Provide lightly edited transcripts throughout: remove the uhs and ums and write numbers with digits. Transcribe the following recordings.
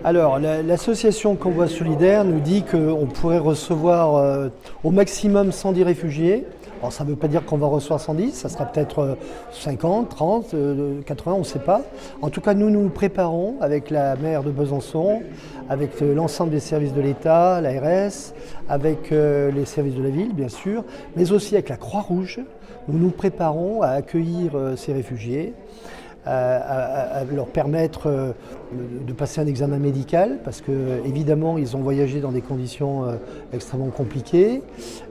Alors, l'association Convoi Solidaire nous dit qu'on pourrait recevoir au maximum 110 réfugiés. Alors, ça ne veut pas dire qu'on va recevoir 110, ça sera peut-être 50, 30, 80, on ne sait pas. En tout cas, nous nous préparons avec la maire de Besançon, avec l'ensemble des services de l'État, l'ARS, avec les services de la ville, bien sûr, mais aussi avec la Croix-Rouge. Nous nous préparons à accueillir ces réfugiés, à leur permettre de passer un examen médical parce que évidemment ils ont voyagé dans des conditions extrêmement compliquées,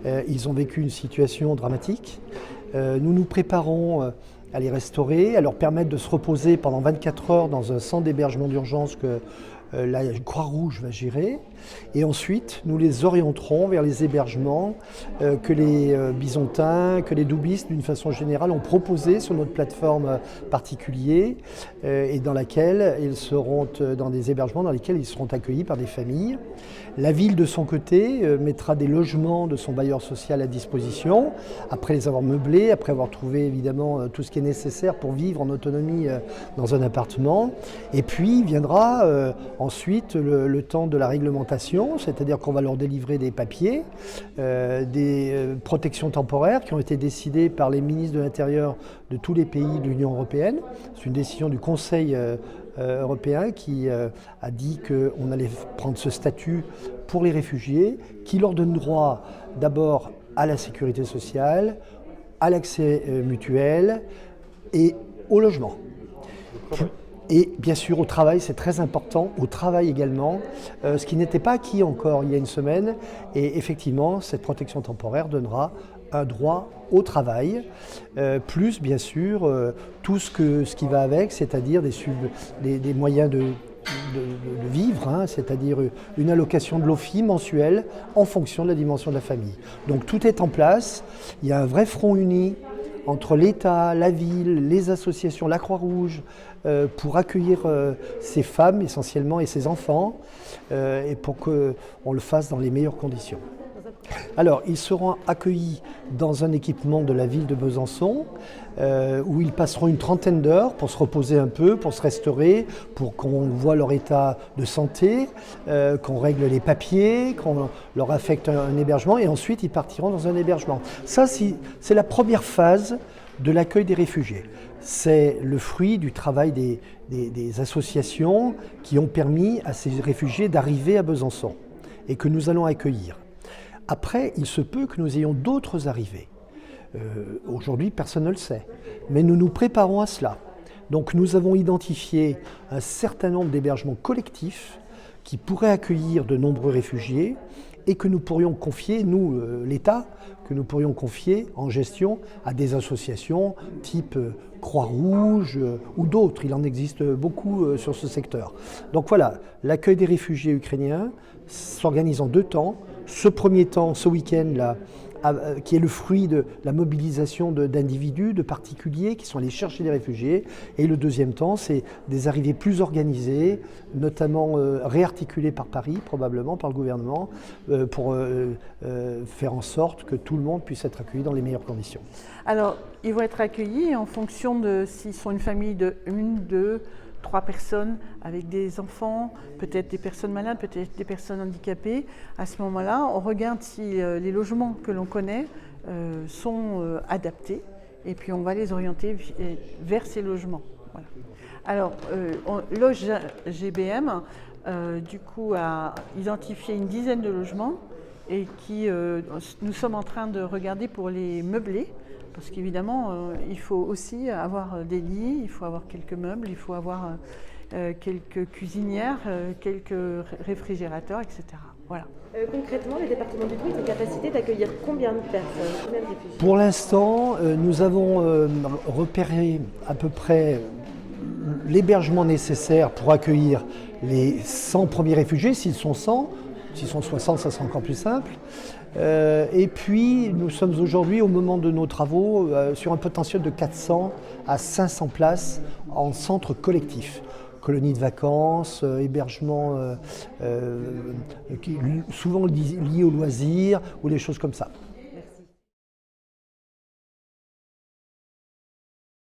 ils ont vécu une situation dramatique. Nous nous préparons à les restaurer, à leur permettre de se reposer pendant 24 heures dans un centre d'hébergement d'urgence que la Croix-Rouge va gérer, et ensuite nous les orienterons vers les hébergements que les bisontins, que les doubistes d'une façon générale ont proposé sur notre plateforme particulière et dans laquelle ils seront dans des hébergements dans lesquels ils seront accueillis par des familles. La ville de son côté mettra des logements de son bailleur social à disposition, après les avoir meublés, après avoir trouvé évidemment tout ce qui est nécessaire pour vivre en autonomie dans un appartement. Et puis viendra ensuite le temps de la réglementation, c'est-à-dire qu'on va leur délivrer des papiers, des protections temporaires qui ont été décidées par les ministres de l'Intérieur de tous les pays de l'Union européenne. C'est une décision du Conseil européen qui a dit qu'on allait prendre ce statut pour les réfugiés, qui leur donne droit d'abord à la sécurité sociale, à l'accès mutuel et au logement. Et bien sûr au travail, c'est très important, au travail également, ce qui n'était pas acquis encore il y a une semaine. Et effectivement, cette protection temporaire donnera un droit au travail, plus bien sûr tout ce qui va avec, c'est-à-dire des moyens de vivre, hein, c'est-à-dire une allocation de l'OFII mensuelle en fonction de la dimension de la famille. Donc tout est en place, il y a un vrai front uni entre l'État, la ville, les associations, la Croix-Rouge, pour accueillir ces femmes essentiellement et ces enfants, et pour qu'on le fasse dans les meilleures conditions. Alors, ils seront accueillis dans un équipement de la ville de Besançon, où ils passeront une trentaine d'heures pour se reposer un peu, pour se restaurer, pour qu'on voit leur état de santé, qu'on règle les papiers, qu'on leur affecte un hébergement, et ensuite ils partiront dans un hébergement. Ça, c'est la première phase de l'accueil des réfugiés. C'est le fruit du travail des associations qui ont permis à ces réfugiés d'arriver à Besançon et que nous allons accueillir. Après, il se peut que nous ayons d'autres arrivées. Aujourd'hui, personne ne le sait, mais nous nous préparons à cela. Donc nous avons identifié un certain nombre d'hébergements collectifs qui pourraient accueillir de nombreux réfugiés et que nous pourrions confier, nous, l'État, que nous pourrions confier en gestion à des associations type Croix-Rouge ou d'autres. Il en existe beaucoup sur ce secteur. Donc voilà, l'accueil des réfugiés ukrainiens s'organise en 2 temps. Ce premier temps, ce week-end-là, qui est le fruit de la mobilisation d'individus, de particuliers qui sont allés chercher des réfugiés. Et le deuxième temps, c'est des arrivées plus organisées, notamment réarticulées par Paris, probablement par le gouvernement, pour faire en sorte que tout le monde puisse être accueilli dans les meilleures conditions. Alors, ils vont être accueillis en fonction de s'ils sont une famille de 1, 2, 3 personnes avec des enfants, peut-être des personnes malades, peut-être des personnes handicapées. À ce moment-là, on regarde si les logements que l'on connaît sont adaptés et puis on va les orienter vers ces logements. Voilà. Alors, Loge GBM, du coup, a identifié une dizaine de logements et nous sommes en train de regarder pour les meubler. Parce qu'évidemment, il faut aussi avoir des lits, il faut avoir quelques meubles, il faut avoir quelques cuisinières, quelques réfrigérateurs, etc. Voilà. Concrètement, le département du Doubs est en capacité d'accueillir combien de personnes, combien de réfugiés ? Pour l'instant, nous avons repéré à peu près l'hébergement nécessaire pour accueillir les 100 premiers réfugiés, s'ils sont 100. S'ils sont 60, ça sera encore plus simple. Et puis, nous sommes aujourd'hui, au moment de nos travaux, sur un potentiel de 400 à 500 places en centre collectif. Colonies de vacances, hébergements souvent liés aux loisirs ou des choses comme ça.